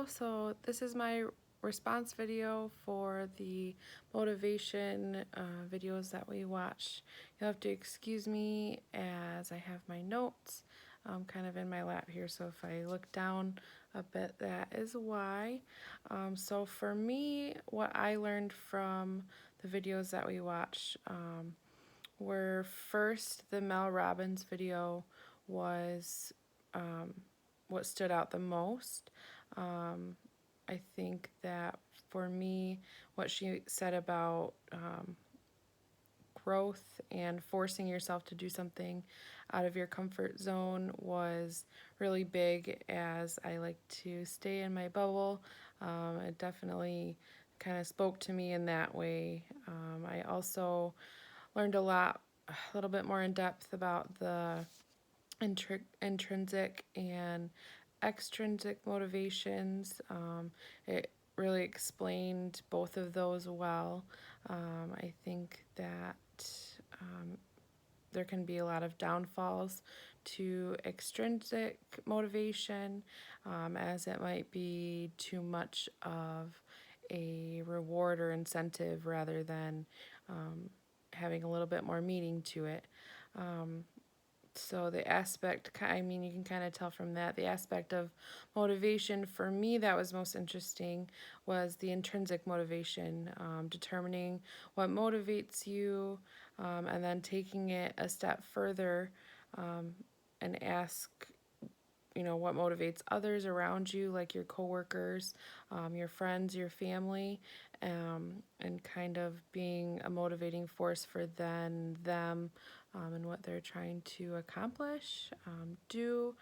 Hello, so this is my response video for the motivation videos that we watch. You'll have to excuse me as I have my notes kind of in my lap here, so if I look down a bit, that is why. So for me, what I learned from the videos that we watch were first the Mel Robbins video was what stood out the most. I think that for me, what she said about growth and forcing yourself to do something out of your comfort zone was really big, as I like to stay in my bubble. It definitely kind of spoke to me in that way. I also learned a little bit more in depth about the intrinsic and extrinsic motivations. It really explained both of those well. I think that there can be a lot of downfalls to extrinsic motivation, as it might be too much of a reward or incentive rather than having a little bit more meaning to it. So the aspect, I mean, you can kind of tell from that, the aspect of motivation for me that was most interesting was the intrinsic motivation, determining what motivates you, and then taking it a step further and ask, what motivates others around you, like your coworkers, your friends, your family, and kind of being a motivating force for them and what they're trying to accomplish, do.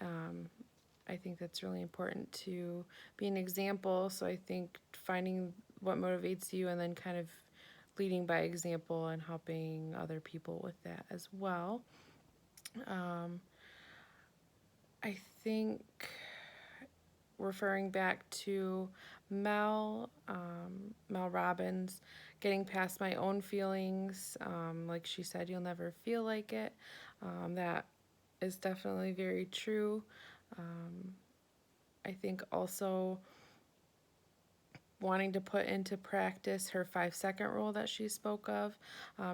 I think that's really important to be an example. So I think finding what motivates you and then kind of leading by example and helping other people with that as well. I think referring back to Mel Robbins, getting past my own feelings, like she said, you'll never feel like it. That is definitely very true. I think also wanting to put into practice her 5-second rule that she spoke of,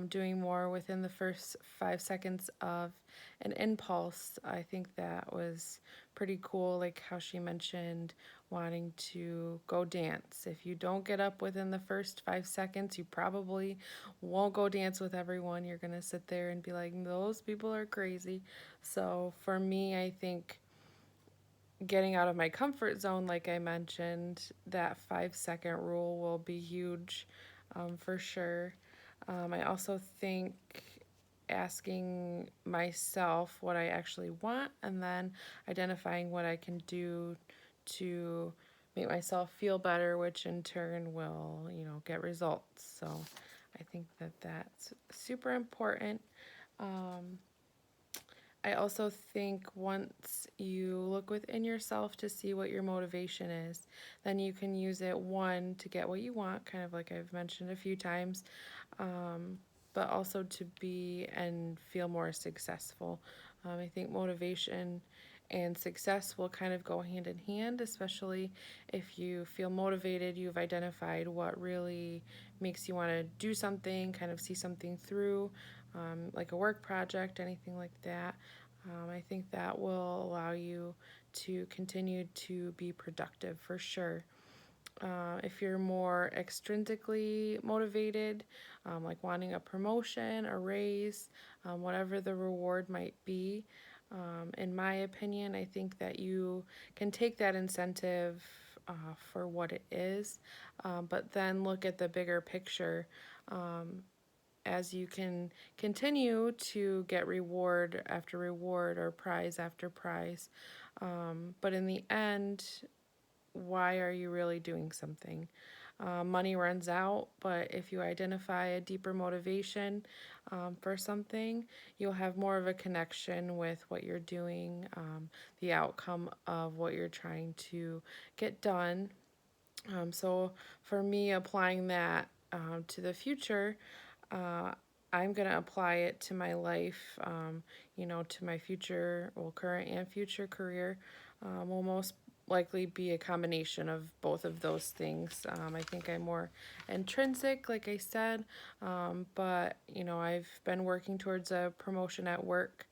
doing more within the first 5 seconds of an impulse. I think that was pretty cool, like how she mentioned wanting to go dance. If you don't get up within the first 5 seconds, you probably won't go dance with everyone. You're gonna sit there and be like, those people are crazy. So for me, I think getting out of my comfort zone, like I mentioned, that 5-second rule will be huge, for sure. I also think asking myself what I actually want and then identifying what I can do to make myself feel better, which in turn will, get results. So I think that that's super important. I also think once you look within yourself to see what your motivation is, then you can use it, one, to get what you want, kind of like I've mentioned a few times, but also to be and feel more successful. I think motivation and success will kind of go hand in hand, especially if you feel motivated, you've identified what really makes you want to do something, kind of see something through, like a work project, anything like that. I think that will allow you to continue to be productive for sure. If you're more extrinsically motivated, like wanting a promotion, a raise, whatever the reward might be, in my opinion, I think that you can take that incentive for what it is, but then look at the bigger picture. As you can continue to get reward after reward or prize after prize. But in the end, why are you really doing something? Money runs out, but if you identify a deeper motivation for something, you'll have more of a connection with what you're doing, the outcome of what you're trying to get done. So for me, applying that to the future, I'm going to apply it to my life, to my future, well, current and future career, will most likely be a combination of both of those things. I think I'm more intrinsic, like I said, but I've been working towards a promotion at work,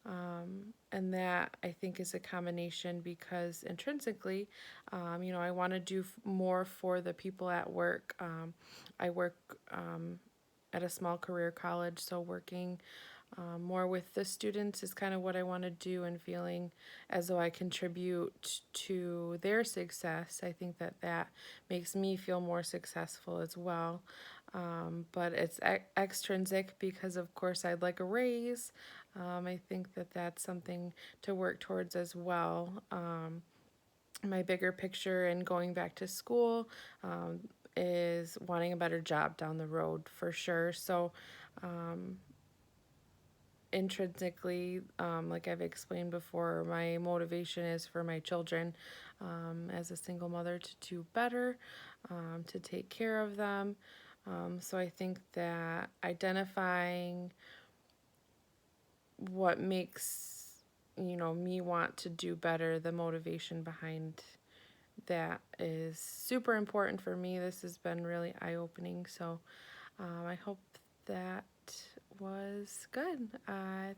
and that I think is a combination because intrinsically, I want to do more for the people at work. I work at a small career college, so working more with the students is kind of what I want to do, and feeling as though I contribute to their success. I think that that makes me feel more successful as well. But it's extrinsic because, of course, I'd like a raise. I think that that's something to work towards as well. My bigger picture in going back to school is wanting a better job down the road for sure. So, intrinsically, like I've explained before, my motivation is for my children, as a single mother, to do better, to take care of them. So I think that identifying what makes me want to do better, the motivation behind that is super important for me. This has been really eye-opening, so I hope that was good.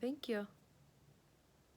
Thank you.